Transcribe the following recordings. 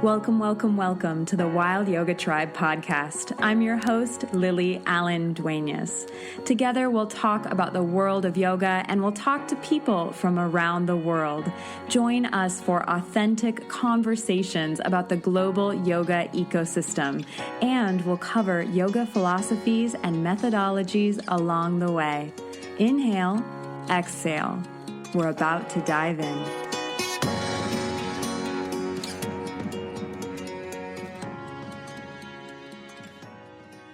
Welcome, welcome, welcome to the Wild Yoga Tribe podcast. I'm your host, Lily Allen Duenas. Together, we'll talk about the world of yoga and we'll talk to people from around the world. Join us for authentic conversations about the global yoga ecosystem, and we'll cover yoga philosophies and methodologies along the way. Inhale, exhale. We're about to dive in.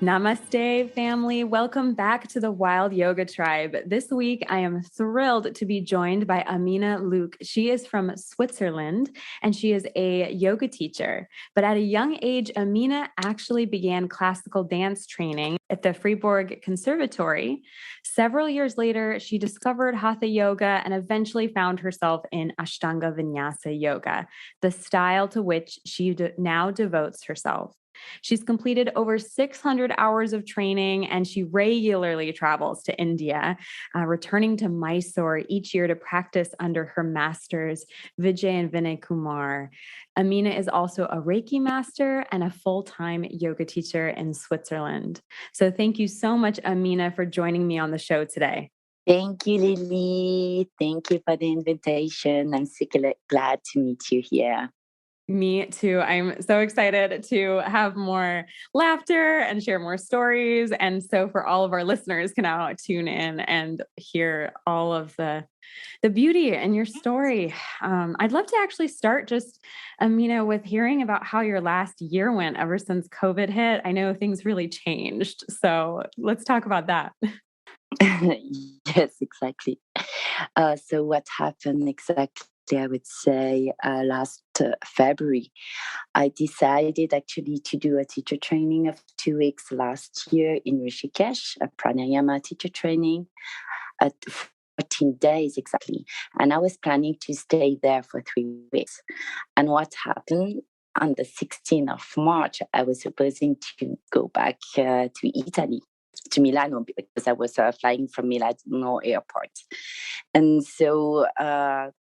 Namaste, family. Welcome back to the Wild Yoga Tribe. This week, I am thrilled to be joined by Amina Luc. She is from Switzerland, and she is a yoga teacher. But at a young age, Amina actually began classical dance training at the Fribourg Conservatory. Several years later, she discovered Hatha Yoga and eventually found herself in Ashtanga Vinyasa Yoga, the style to which she now devotes herself. She's completed over 600 hours of training, and she regularly travels to India, returning to Mysore each year to practice under her masters, Vijay and Vinay Kumar. Amina is also a Reiki master and a full-time yoga teacher in Switzerland. So thank you so much, Amina, for joining me on the show today. Thank you, Lily. Thank you for the invitation. I'm so glad to meet you here. Me too. I'm so excited to have more laughter and share more stories. And so for all of our listeners can now tune in and hear all of the beauty in your story. I'd love to actually start just, Amina, with hearing about how your last year went ever since COVID hit. I know things really changed. So let's talk about that. Yes, exactly. So what happened exactly? I would say last February, I decided actually to do a teacher training of 2 weeks last year in Rishikesh, a pranayama teacher training at 14 days exactly. And I was planning to stay there for 3 weeks. And what happened? On the 16th of March, I was supposing to go back to Italy, to Milano, because I was flying from Milano airport. And so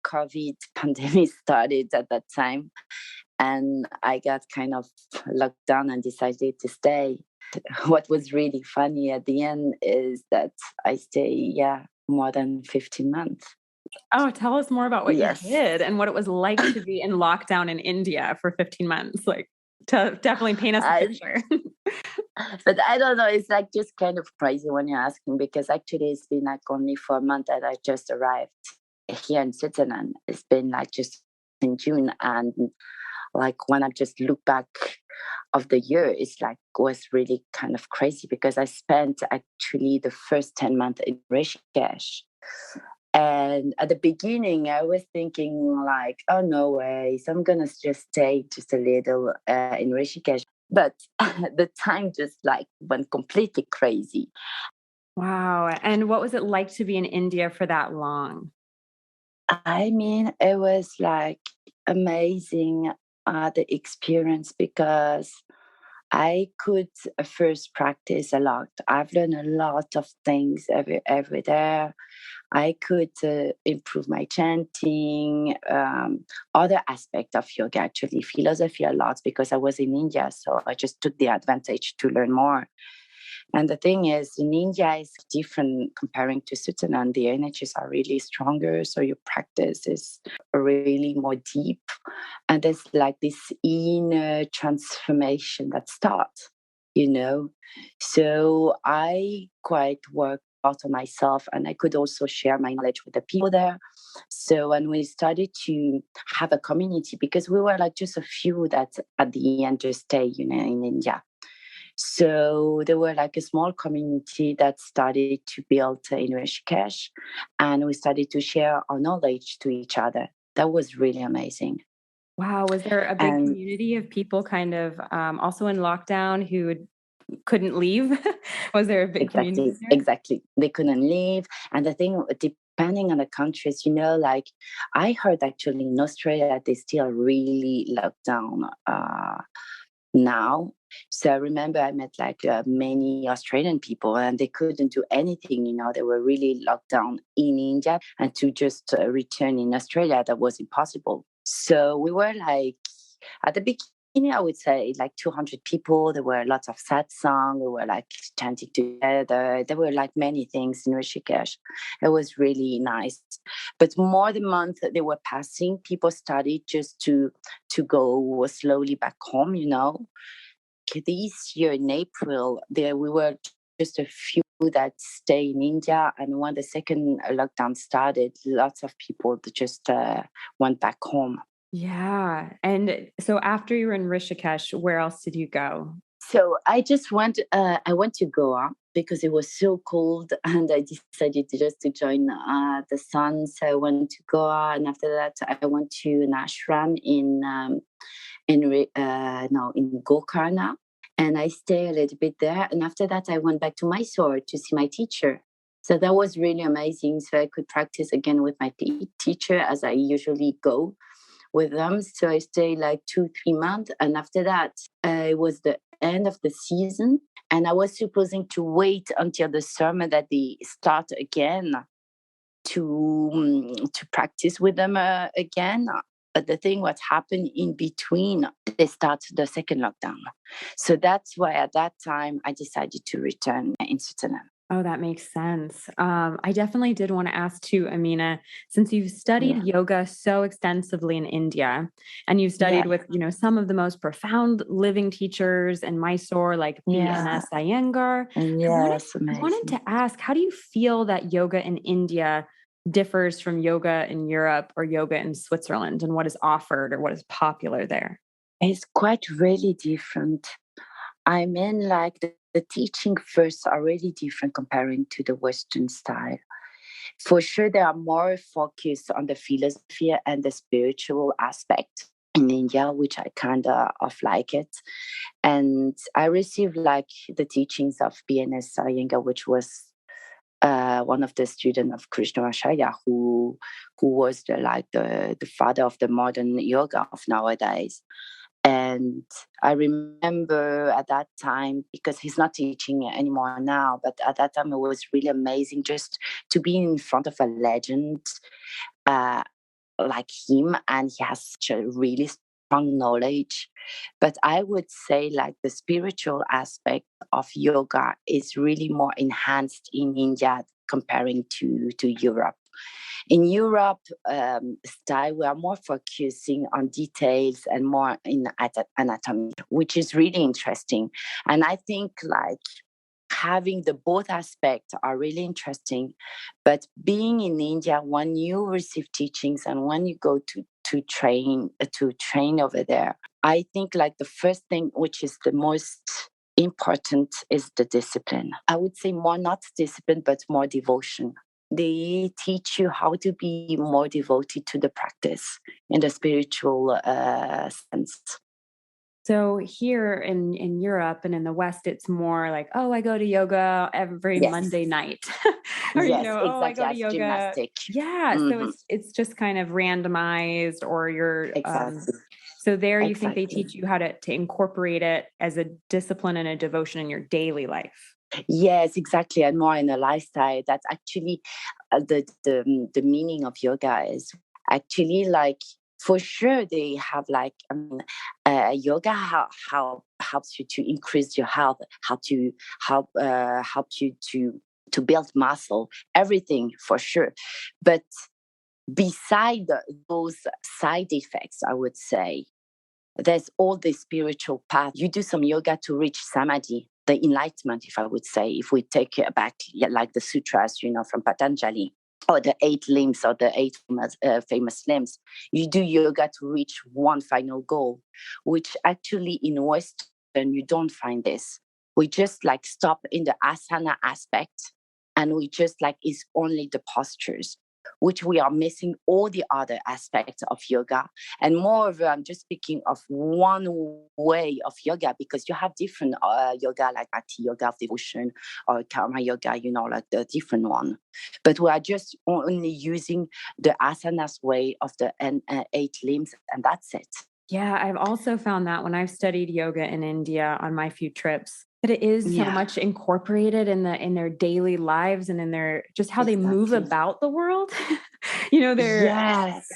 COVID pandemic started at that time, and I got kind of locked down and decided to stay. What was really funny at the end is that I stay, more than 15 months. Oh, tell us more about what you did and what it was like to be in lockdown in India for 15 months. Like, to definitely paint us a picture. But I don't know, it's like just kind of crazy when you're asking, because actually it's been like only for a month that I just arrived here in Switzerland. It's been like just in June, and like when I just look back of the year, it's like was really kind of crazy, because I spent actually the first 10 months in Rishikesh. And at the beginning, I was thinking like, oh, no way. So I'm going to just stay just a little in Rishikesh. But the time just like went completely crazy. Wow. And what was it like to be in India for that long? I mean, it was like amazing, the experience, because I could first practice a lot. I've learned a lot of things every there. I could improve my chanting, other aspect of yoga, actually, philosophy a lot, because I was in India. So I just took the advantage to learn more. And the thing is, in India, it's different comparing to Switzerland. The energies are really stronger. So your practice is really more deep. And there's like this inner transformation that starts, you know. So I quite work out on myself, and I could also share my knowledge with the people there. So when we started to have a community, because we were like just a few that at the end just stay, in India. So there were like a small community that started to build in Rishikesh, and we started to share our knowledge to each other. That was really amazing. Wow. Was there a big community of people kind of also in lockdown who couldn't leave? Was there a big community there? Exactly. They couldn't leave. And the thing, depending on the countries, like I heard actually in Australia, they still really locked down now. So I remember I met like many Australian people, and they couldn't do anything. They were really locked down in India, and to just return in Australia, that was impossible. So we were like, at the beginning, I would say like 200 people. There were lots of satsang. We were like chanting together. There were like many things in Rishikesh. It was really nice. But more the month they were passing, people started just to go slowly back home. This year in April, there we were just a few that stay in India, and when the second lockdown started, lots of people just went back home. Yeah. And so after you were in Rishikesh, where else did you go? So I just went. I went to Goa because it was so cold, and I decided just to join the sun. So I went to Goa, and after that, I went to an ashram in Gokarna, and I stayed a little bit there. And after that, I went back to Mysore to see my teacher. So that was really amazing. So I could practice again with my teacher as I usually go with them. So I stayed like 2-3 months. And after that, it was the end of the season. And I was supposing to wait until the summer that they start again to practice with them again. But the thing what happened in between, they start the second lockdown. So that's why at that time I decided to return in Switzerland. Oh, that makes sense. I definitely did want to ask too, Amina, since you've studied Yeah. yoga so extensively in India and you've studied Yeah. with, some of the most profound living teachers in Mysore, like Yeah. BNS Iyengar, Yes, I wanted amazing. to ask, how do you feel that yoga in India differs from yoga in Europe or yoga in Switzerland, and what is offered or what is popular there? It's quite really different. I mean, like the teaching first are really different comparing to the Western style. For sure, they are more focused on the philosophy and the spiritual aspect in India, which I kind of like it. And I received like the teachings of BNS Iyengar, which was one of the students of Krishnamacharya, who was the father of the modern yoga of nowadays. And I remember at that time, because he's not teaching anymore now, but at that time it was really amazing just to be in front of a legend uh, like him, and he has such a really strong knowledge. But I would say like the spiritual aspect of yoga is really more enhanced in India comparing to Europe. In Europe, style, we are more focusing on details and more in anatomy, which is really interesting. And I think like having the both aspects are really interesting. But being in India, when you receive teachings and when you go to train over there, I think like the first thing, which is the most important, is the discipline. I would say more not discipline, but more devotion. They teach you how to be more devoted to the practice in the spiritual sense. So here in Europe and in the West, it's more like, oh, I go to yoga every Yes, Monday night, or yes, oh, I exactly. go to As yoga. gymnastic. Yeah, so Hmm. it's just kind of randomized, or you're. Exactly. So there, you think they Exactly. teach you how to incorporate it as a discipline and a devotion in your daily life. Yes, exactly, and more in a lifestyle. That's actually the meaning of yoga is actually like for sure they have like yoga how helps you to increase your health, how to help you to build muscle, everything for sure. But beside those side effects, I would say there's all the spiritual path. You do some yoga to reach samadhi, the enlightenment, if I would say, if we take it back, yeah, like the sutras, from Patanjali, or the 8 limbs or the 8 famous limbs. You do yoga to reach one final goal, which actually in Western, you don't find this. We just like stop in the asana aspect, and we just like is only the postures, which we are missing all the other aspects of yoga. And moreover, I'm just speaking of one way of yoga, because you have different yoga, like Bhakti yoga of devotion or Karma yoga, like the different one. But we are just only using the asanas way of the 8 limbs, and that's it. Yeah, I've also found that when I've studied yoga in India on my few trips, that it is so Yeah, much incorporated in their daily lives and in their just how they move exactly. about the world. You know, their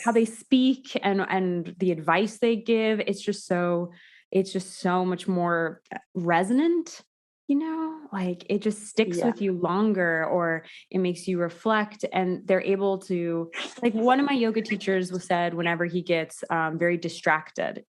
how Yes. they speak and the advice they give. It's just so much more resonant, you know, like it just sticks Yeah. with you longer or it makes you reflect and they're able to like one of my yoga teachers was said whenever he gets very distracted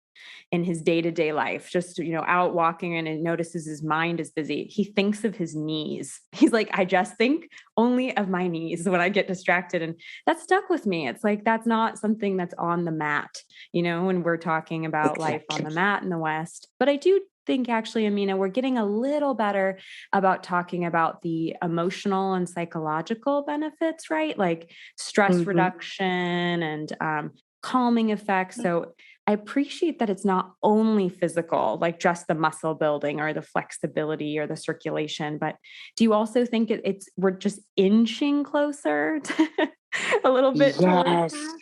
in his day-to-day life, just out walking and notices his mind is busy, he thinks of his knees. He's like, I just think only of my knees when I get distracted. And that stuck with me. It's like that's not something that's on the mat, when we're talking about life on Exactly. the mat in the West. But I do think actually, Amina, we're getting a little better about talking about the emotional and psychological benefits, right? Like stress Hmm. reduction and calming effects. So I appreciate that it's not only physical, like just the muscle building or the flexibility or the circulation, but do you also think we're just inching closer to a little bit towards Yes, that?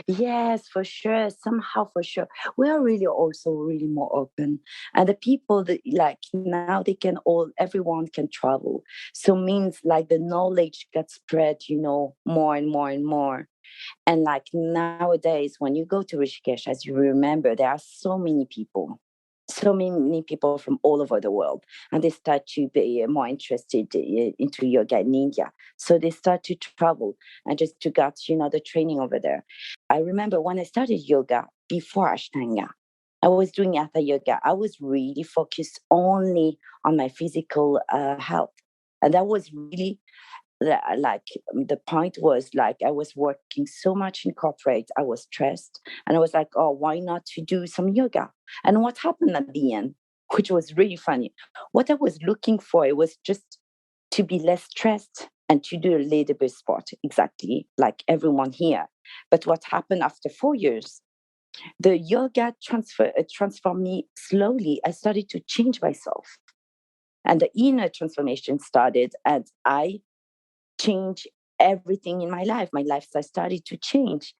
yes, for sure. Somehow, for sure, we are really also really more open, and the people that like now they can everyone can travel. So means like the knowledge gets spread, more and more and more. And like nowadays, when you go to Rishikesh, as you remember, there are so many people from all over the world, and they start to be more interested into yoga in India. So they start to travel and just to get, the training over there. I remember when I started yoga before Ashtanga, I was doing hatha yoga. I was really focused only on my physical health. And that was really like the point was like I was working so much in corporate, I was stressed, and I was like, oh, why not to do some yoga? And what happened at the end, which was really funny, what I was looking for, it was just to be less stressed and to do a little bit sport, exactly like everyone here. But what happened after 4 years, the yoga transformed me slowly. I started to change myself, and the inner transformation started, and I change everything in my life. My lifestyle started to change.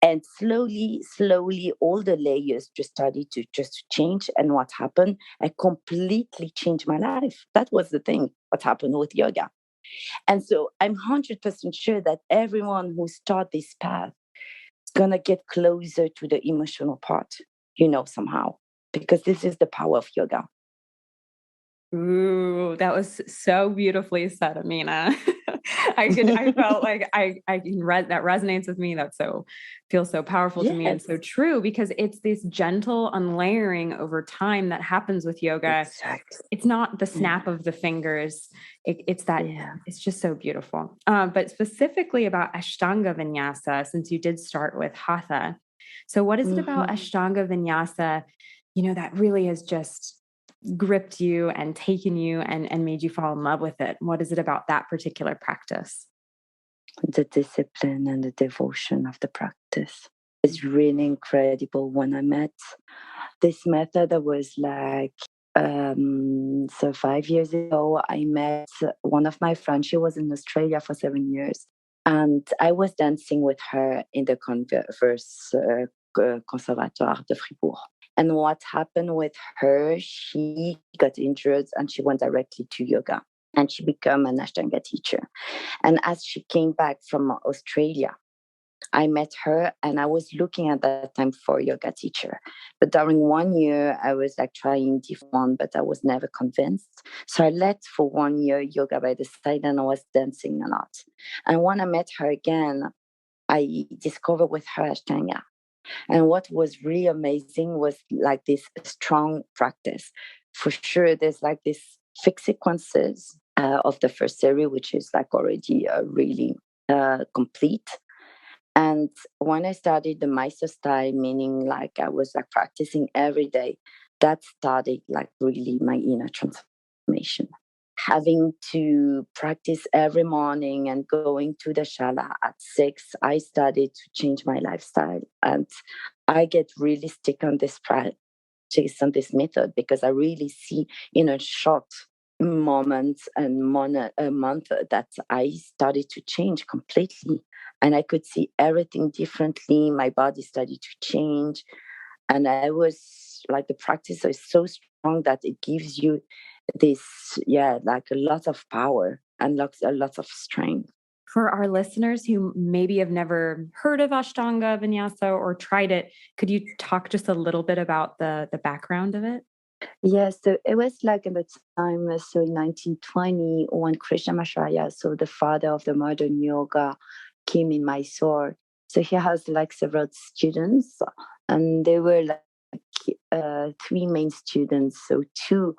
And slowly, slowly, all the layers just started to just change. And what happened? I completely changed my life. That was the thing, what happened with yoga. And so I'm 100% sure that everyone who start this path is going to get closer to the emotional part, somehow, because this is the power of yoga. Ooh, that was so beautifully said, Amina. I felt like I can that resonates with me. That's so feels so powerful to me and so Yes, true because it's this gentle unlayering over time that happens with yoga. exactly. It's not the Yeah. snap of the fingers. It's that Yeah. it's just so beautiful. But specifically about Ashtanga Vinyasa, since you did start with Hatha. So what is it about Mhm. Ashtanga Vinyasa, that really has just gripped you and taken you and made you fall in love with it? What is it about that particular practice? The discipline and the devotion of the practice is really incredible. When I met this method, I was like, so 5 years ago, I met one of my friends. She was in Australia for 7 years. And I was dancing with her in the Converse Conservatoire de Fribourg. And what happened with her, she got injured and she went directly to yoga and she became an Ashtanga teacher. And as she came back from Australia, I met her and I was looking at that time for a yoga teacher. But during 1 year, I was like trying different one, but I was never convinced. So I let for 1 year yoga by the side and I was dancing a lot. And when I met her again, I discovered with her Ashtanga. And what was really amazing was like this strong practice. For sure, there's like this fixed sequences of the first series, which is like already really complete. And when I started the Mysore style, meaning like I was like practicing every day, that started like really my inner transformation. Having to practice every morning and going to the shala at 6, I started to change my lifestyle. And I get really stick on this practice, on this method, because I really see in a short moments and a month that I started to change completely, and I could see everything differently. My body started to change. And I was like, the practice is so strong that it gives you this, like a lot of power and a lot of strength. For our listeners who maybe have never heard of Ashtanga Vinyasa or tried it, could you talk just a little bit about the background of it? Yes, so it was like at the time, so in 1920, when Krishnamacharya, so the father of the modern yoga, came in Mysore. So he has like several students, and they were like three main students. So two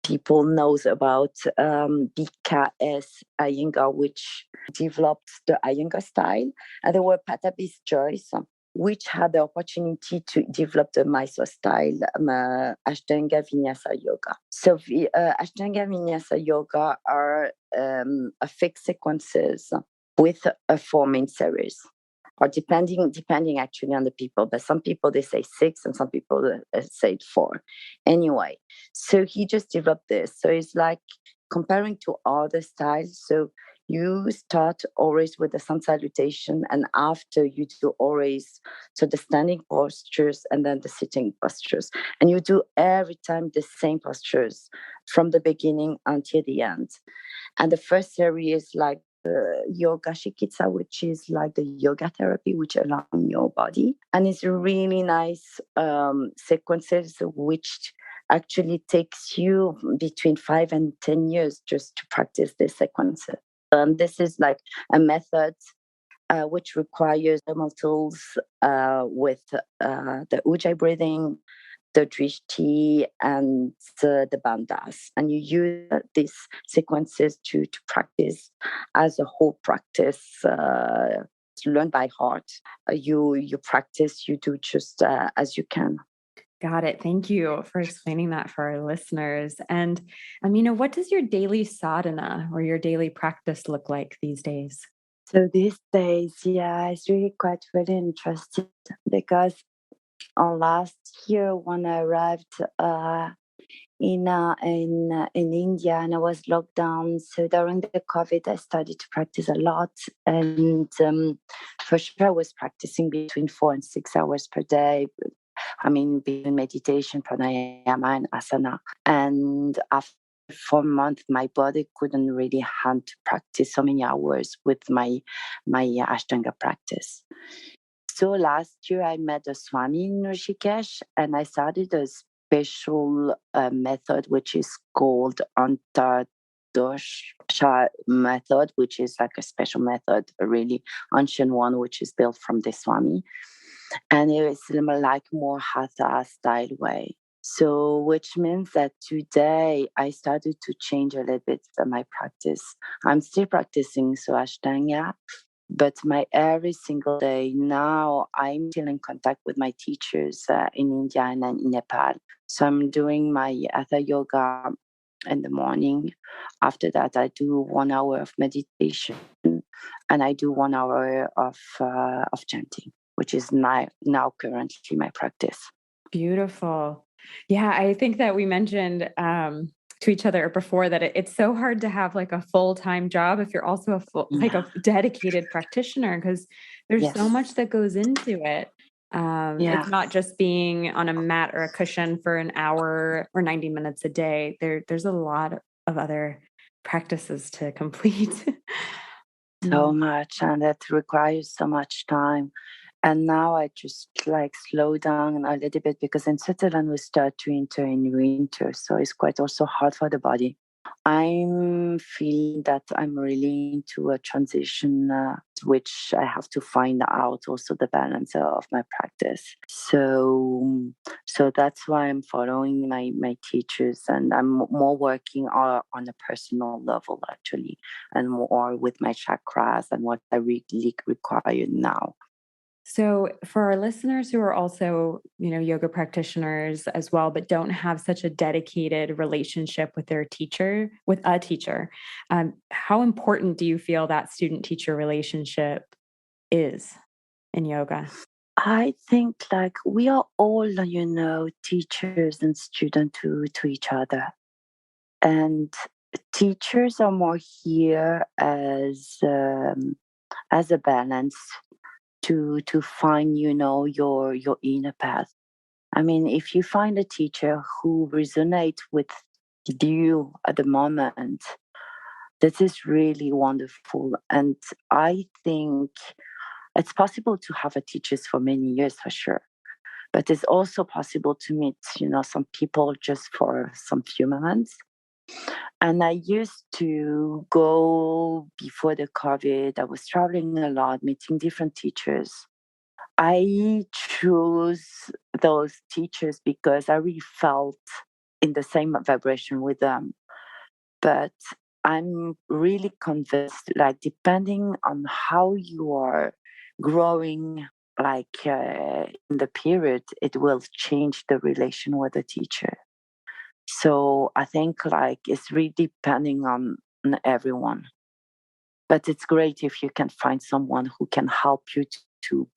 people knows about BKS Iyengar, which developed the Iyengar style, and there were Pattabhi's Joyce, which had the opportunity to develop the Mysore style, Ashtanga Vinyasa yoga. So Ashtanga Vinyasa yoga are a fixed sequences with a four main series, or depending actually on the people, but some people they say six and some people say four. Anyway, so he just developed this, so it's like comparing to other styles. So you start always with the sun salutation, and after you do always, so the standing postures and then the sitting postures, and you do every time the same postures from the beginning until the end. And the first series is like yoga shikitsa, which is like the yoga therapy, which align your body. And it's really nice sequences, which actually takes you between 5 and 10 years just to practice this sequence. This is like a method which requires thermal tools with the ujjayi breathing, the drishti, and the bandhas. And you use these sequences to practice as a whole practice. Learn by heart. You practice. You do just as you can. Got it. Thank you for explaining that for our listeners. And Amina, what does your daily sadhana or your daily practice look like these days? So these days, yeah, it's really quite really interesting because last year when I arrived in India and I was locked down. So during the COVID, I started to practice a lot, and for sure, I was practicing between 4 and 6 hours per day. I mean, between meditation, pranayama, and asana. And after 4 months, my body couldn't really handle to practice so many hours with my Ashtanga practice. So last year I met a Swami in Rishikesh, and I started a special method which is called Antardosha method, which is like a special method, a really ancient one, which is built from the Swami. And it is like more Hatha style way. So, which means that today I started to change a little bit my practice. I'm still practicing so Ashtanga, but my every single day now I'm still in contact with my teachers in India and in Nepal. So I'm doing my Hatha yoga in the morning. After that, I do 1 hour of meditation, and I do 1 hour of chanting, which is now currently my practice. Beautiful. Yeah, I think that we mentioned to each other before that it's so hard to have like a full-time job if you're also a full, like Yeah. a dedicated practitioner because there's so Yes. much that goes into it. Yeah. It's not just being on a mat or a cushion for an hour or 90 minutes a day. There's a lot of other practices to complete. So Mm. much, and that requires so much time. And now I just like slow down a little bit because in Switzerland we start to enter in winter, so it's quite also hard for the body. I'm feeling that I'm really into a transition, which I have to find out also the balance of my practice. So that's why I'm following my teachers, and I'm more working on a personal level actually, and more with my chakras and what I really require now. So, for our listeners who are also, yoga practitioners as well, but don't have such a dedicated relationship with with a teacher, how important do you feel that student-teacher relationship is in yoga? I think like we are all, teachers and students to each other. And teachers are more here as a balance to find, your inner path. I mean, if you find a teacher who resonates with you at the moment, this is really wonderful. And I think it's possible to have a teachers for many years for sure. But it's also possible to meet, some people just for some few moments. And I used to go before the COVID. I was traveling a lot, meeting different teachers. I chose those teachers because I really felt in the same vibration with them. But I'm really convinced, like, depending on how you are growing, like in the period, it will change the relation with the teacher. So I think, like, it's really depending on everyone. But it's great if you can find someone who can help you to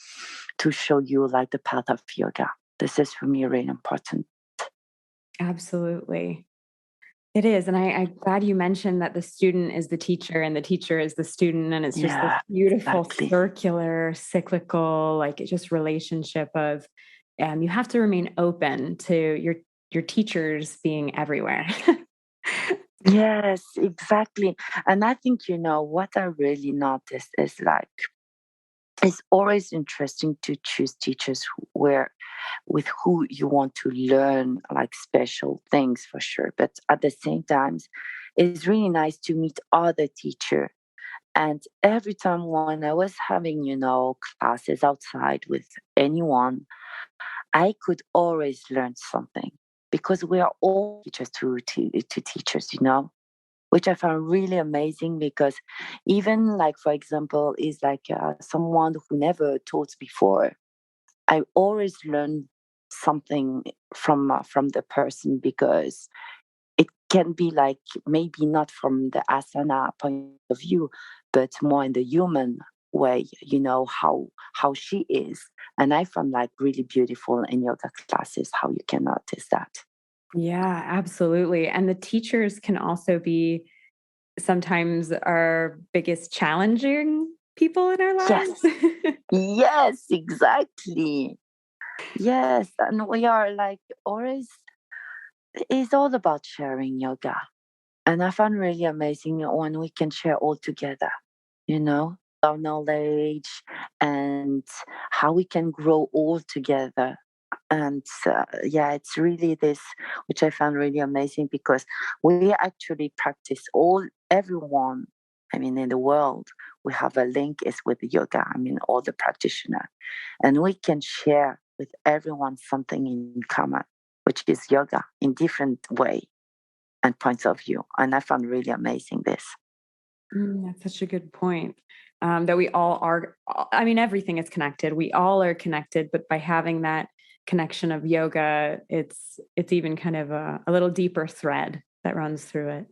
to show you like the path of yoga. This is for me really important. Absolutely. It is. And I'm glad you mentioned that the student is the teacher and the teacher is the student. And it's just this Yeah, beautiful exactly. circular, cyclical, like it's just relationship of you have to remain open to your teachers being everywhere. Yes, exactly. And I think, what I really noticed is like, it's always interesting to choose teachers where with who you want to learn like special things for sure. But at the same time, it's really nice to meet other teacher. And every time when I was having, classes outside with anyone, I could always learn something because we are all teachers to teachers, which I found really amazing because even like, for example, is like someone who never taught before. I always learn something from the person because it can be like maybe not from the asana point of view, but more in the human way, how she is. And I found like really beautiful in yoga classes how you can notice that. Yeah, absolutely. And the teachers can also be sometimes our biggest challenging people in our Yes, lives. yes, exactly. Yes, and we are like always, it's all about sharing yoga. And I found really amazing when we can share all together, our knowledge and how we can grow all together. And yeah, it's really this, which I found really amazing because we actually practice everyone. I mean, in the world, we have a link is with yoga. I mean, all the practitioner, and we can share with everyone something in common, which is yoga in different way and points of view. And I found really amazing this. That's such a good point. That we all are, I mean, everything is connected. We all are connected, but by having that connection of yoga, it's even kind of a little deeper thread that runs through it.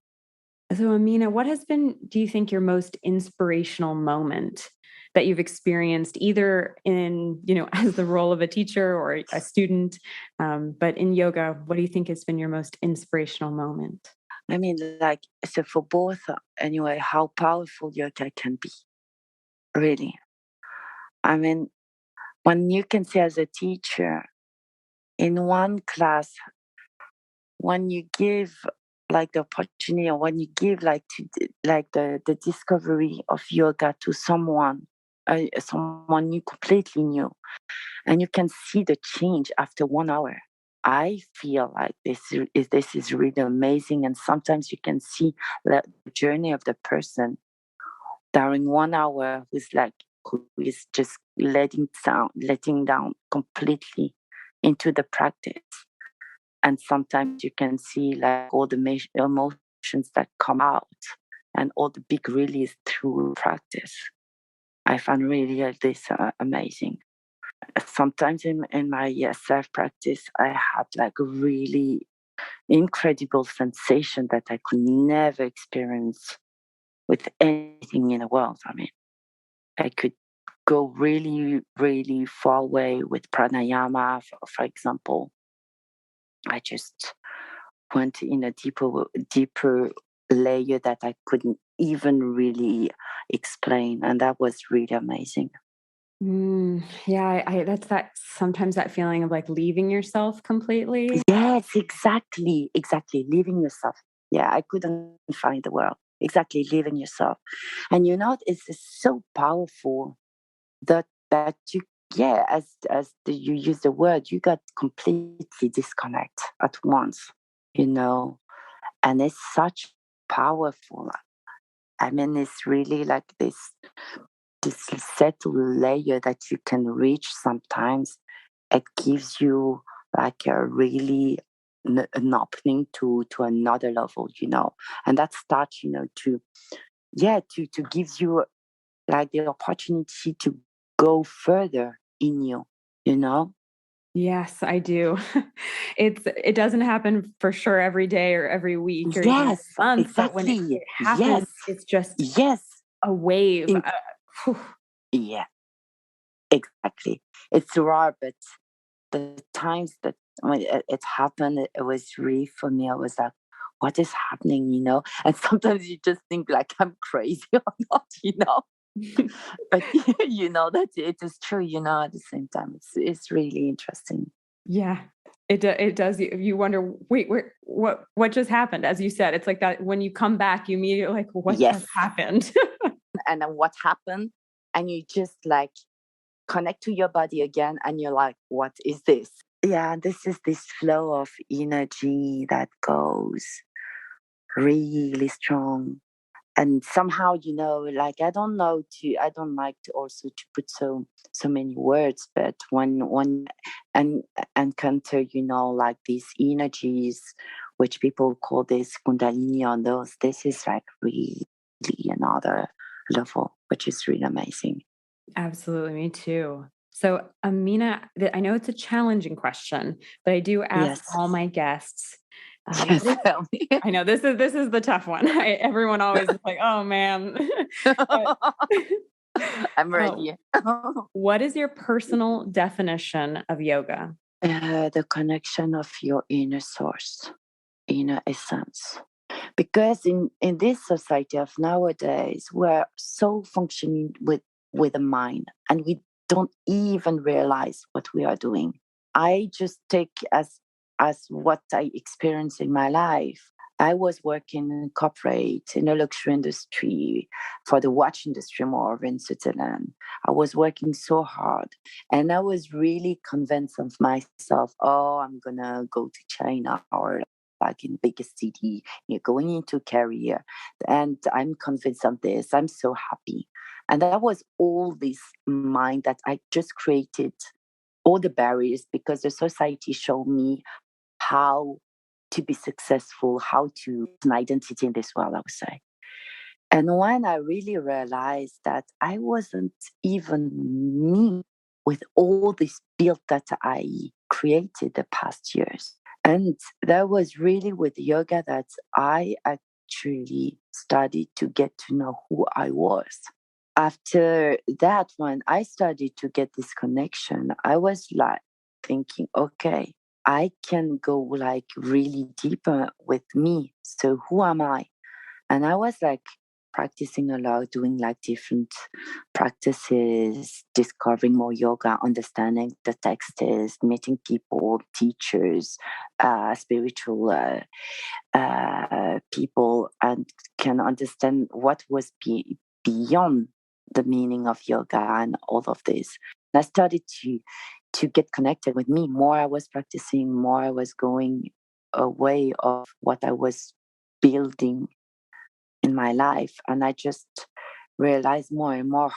So, Amina, what has been, do you think, your most inspirational moment that you've experienced, either in, as the role of a teacher or a student, but in yoga? What do you think has been your most inspirational moment? I mean, like, so for both, anyway, how powerful yoga can be, really. I mean, when you can see as a teacher in one class, when you give like the opportunity or when you give like like the discovery of yoga to someone you completely new, and you can see the change after 1 hour. I feel like this is really amazing, and sometimes you can see the journey of the person during 1 hour who is just letting down completely into the practice. And sometimes you can see like all the emotions that come out and all the big release through practice. I find really this amazing. Sometimes in my self practice, I had like a really incredible sensation that I could never experience with anything in the world. I mean, I could go really, really far away with pranayama, for example. I just went in a deeper layer that I couldn't even really explain. And that was really amazing. Yeah, that's that sometimes that feeling of like leaving yourself completely. Yes, exactly, exactly. Leaving yourself. Yeah, I couldn't find the word. Exactly, leaving yourself. And it's so powerful that you, yeah, you use the word, you got completely disconnect at once, you know, and it's such powerful. I mean, it's really like this settled layer that you can reach sometimes. It gives you like a really an opening to another level, and that starts, to yeah to gives you like the opportunity to go further in you, you know. Yes, I do. It doesn't happen for sure every day or every week or even Yes, every month, but when it exactly. happens, Yes, it's just yes. a wave. In, Phew. yeah, exactly. It's rare, but the times that when it happened, it was really for me. I was like, "What is happening?" And sometimes you just think like I'm crazy or not. But you know that it is true. At the same time, it's really interesting. Yeah, it does. You wonder, wait, what just happened? As you said, it's like that when you come back, you immediately like, what Yes, just happened? and then what happened? And you just like connect to your body again, and you're like, "What is this?" Yeah, this is this flow of energy that goes really strong. And somehow, like I don't like to also to put so many words, but when and encounter, like these energies, which people call this kundalini, on those, this is like really another level, which is really amazing. Absolutely, me too. So, Amina, I know it's a challenging question, but I do ask Yes. all my guests. Yes, tell me. I know this is the tough one. Everyone always is like, "Oh man," but I'm uh, ready. what is your personal definition of yoga? The connection of your inner source, inner essence. Because in this society of nowadays, we're so functioning with the mind, and we don't even realize what we are doing. I just take as what I experienced in my life. I was working in corporate in the luxury industry, for the watch industry, more in Switzerland. I was working so hard, and I was really convinced of myself. Oh, I'm gonna go to China, or like in biggest city, you're going into career, and I'm convinced of this. I'm so happy. And that was all this mind that I just created, all the barriers, because the society showed me how to be successful, how to an identity in this world, I would say. And when I really realized that I wasn't even me with all this build that I created the past years. And that was really with yoga that I actually started to get to know who I was. After that, when I started to get this connection, I was like thinking, okay, I can go like really deeper with me. So who am I? And I was like practicing a lot, doing like different practices, discovering more yoga, understanding the texts, meeting people, teachers, spiritual people, and can understand what was beyond the meaning of yoga and all of this. And I started to get connected with me. More I was practicing, more I was going away of what I was building in my life. And I just realized more and more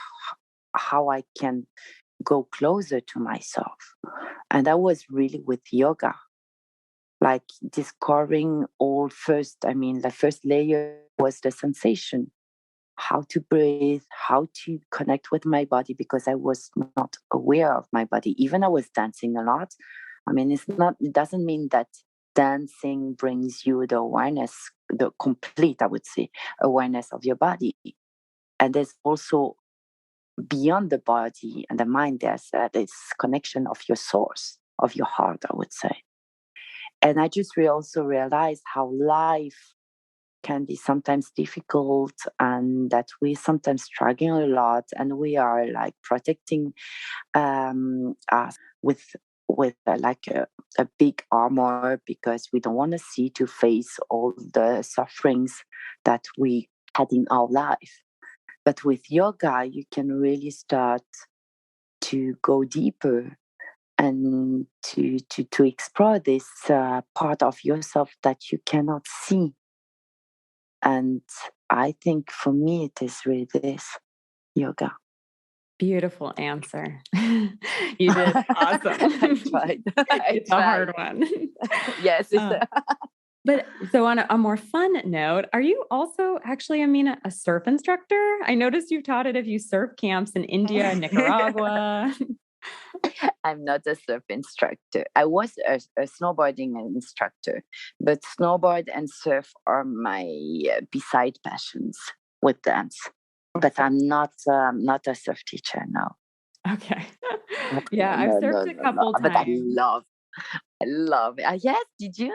how I can go closer to myself. And that was really with yoga, like discovering all first. I mean, the first layer was the sensation, how to breathe, how to connect with my body, because I was not aware of my body. Even I was dancing a lot. I mean, it doesn't mean that dancing brings you the awareness, the complete, I would say, awareness of your body. And there's also beyond the body and the mind, there's this connection of your source, of your heart, I would say. And I just also realized how life can be sometimes difficult, and that we sometimes struggle a lot, and we are like protecting us with like a big armor, because we don't want to see to face all the sufferings that we had in our life. But with yoga, you can really start to go deeper and to explore this part of yourself that you cannot see. And I think for me, it is really this yoga. Beautiful answer. You did awesome. I tried. It's a hard one. Yes. But so on a more fun note, are you also actually, Amina, a surf instructor? I noticed you've taught at a few surf camps in India and Nicaragua. I'm not a surf instructor. I was a snowboarding instructor, but snowboard and surf are my beside passions with dance. But I'm not a surf teacher now. Okay. Yeah, I've surfed a couple times. But I love it. Yes, did you?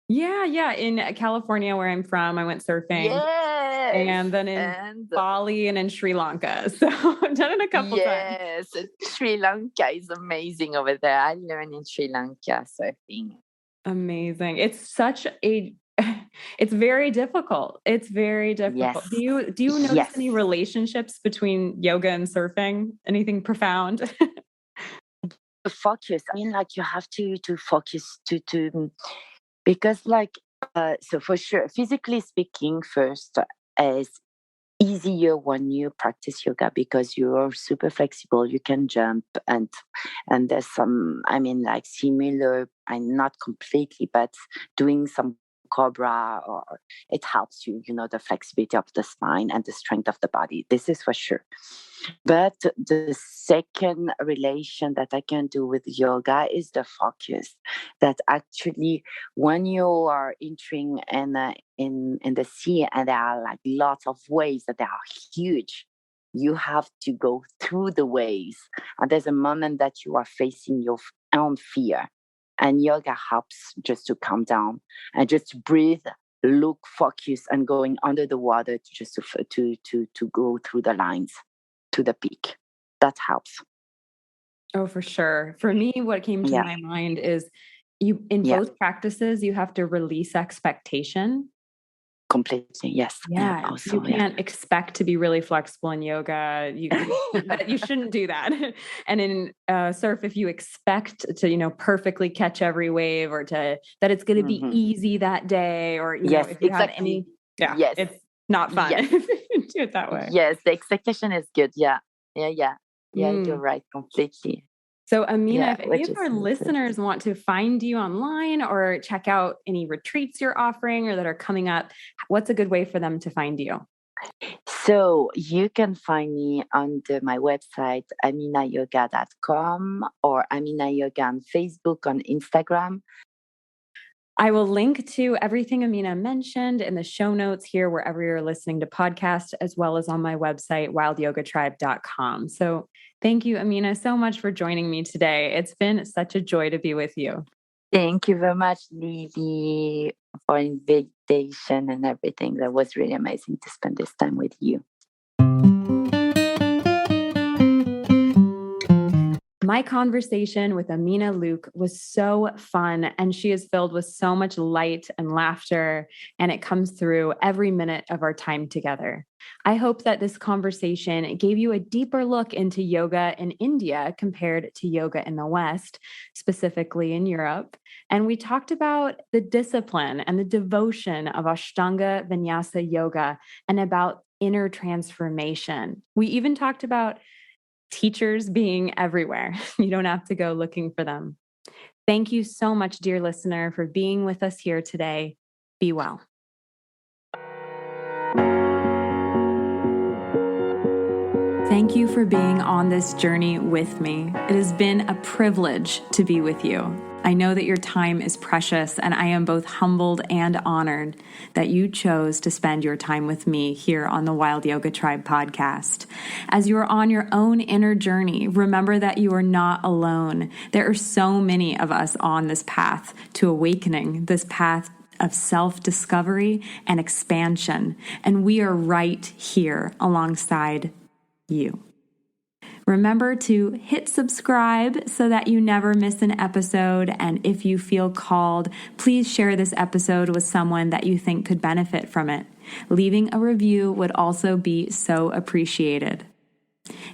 Yeah. In California, where I'm from, I went surfing. Yes. And then in Bali and in Sri Lanka. So I've done it a couple times. Yes, Sri Lanka is amazing over there. I learned in Sri Lanka surfing. Amazing. It's very difficult. It's very difficult. Yes. Do you notice any relationships between yoga and surfing? Anything profound? Focus. I mean, like you have to focus to because like so for sure, physically speaking, first is easier when you practice yoga because you're super flexible. You can jump, and there's some, I mean, like similar, and not completely, but doing some cobra, or it helps you, the flexibility of the spine and the strength of the body. This is for sure. But the second relation that I can do with yoga is the focus. That actually, when you are entering in the sea, and there are like lots of waves that are huge, you have to go through the waves, and there's a moment that you are facing your own fear, and yoga helps just to calm down and just to breathe, look, focus, and going under the water to go through the lines to the peak. That helps. Oh, for sure. For me, what came to my mind is both practices, you have to release expectation. Completely, yes. Yeah, also, you can't expect to be really flexible in yoga. You shouldn't do that. And in surf, if you expect to, perfectly catch every wave, or that it's going to be easy that day, or if you have any, it's not fun. If you do it that way. Yes, the expectation is good. Yeah, you're right, completely. So, Amina, if any of our listeners want to find you online or check out any retreats you're offering or that are coming up, what's a good way for them to find you? So you can find me on my website, aminayoga.com, or Amina Yoga on Facebook, on Instagram. I will link to everything Amina mentioned in the show notes here, wherever you're listening to podcasts, as well as on my website, wildyogatribe.com. So thank you, Amina, so much for joining me today. It's been such a joy to be with you. Thank you very much, Lily, for invitation and everything. That was really amazing to spend this time with you. My conversation with Amina Luc was so fun, and she is filled with so much light and laughter, and it comes through every minute of our time together. I hope that this conversation gave you a deeper look into yoga in India compared to yoga in the West, specifically in Europe. And we talked about the discipline and the devotion of Ashtanga Vinyasa yoga, and about inner transformation. We even talked about teachers being everywhere. You don't have to go looking for them. Thank you so much, dear listener, for being with us here today. Be well. Thank you for being on this journey with me. It has been a privilege to be with you. I know that your time is precious, and I am both humbled and honored that you chose to spend your time with me here on the Wild Yoga Tribe podcast. As you are on your own inner journey, remember that you are not alone. There are so many of us on this path to awakening, this path of self-discovery and expansion, and we are right here alongside you. Remember to hit subscribe so that you never miss an episode, and if you feel called, please share this episode with someone that you think could benefit from it. Leaving a review would also be so appreciated.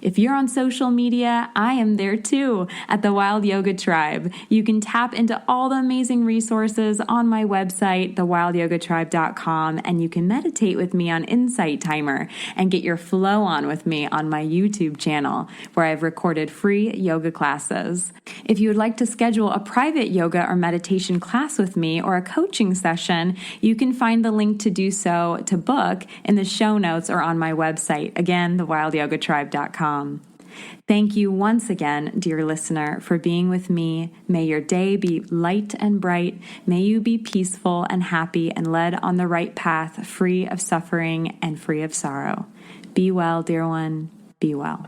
If you're on social media, I am there too at the Wild Yoga Tribe. You can tap into all the amazing resources on my website, thewildyogatribe.com, and you can meditate with me on Insight Timer and get your flow on with me on my YouTube channel, where I've recorded free yoga classes. If you would like to schedule a private yoga or meditation class with me or a coaching session, you can find the link to do so to book in the show notes or on my website. Again, thewildyogatribe.com. Thank you once again, dear listener, for being with me. May your day be light and bright. May you be peaceful and happy and led on the right path, free of suffering and free of sorrow. Be well, dear one. Be well.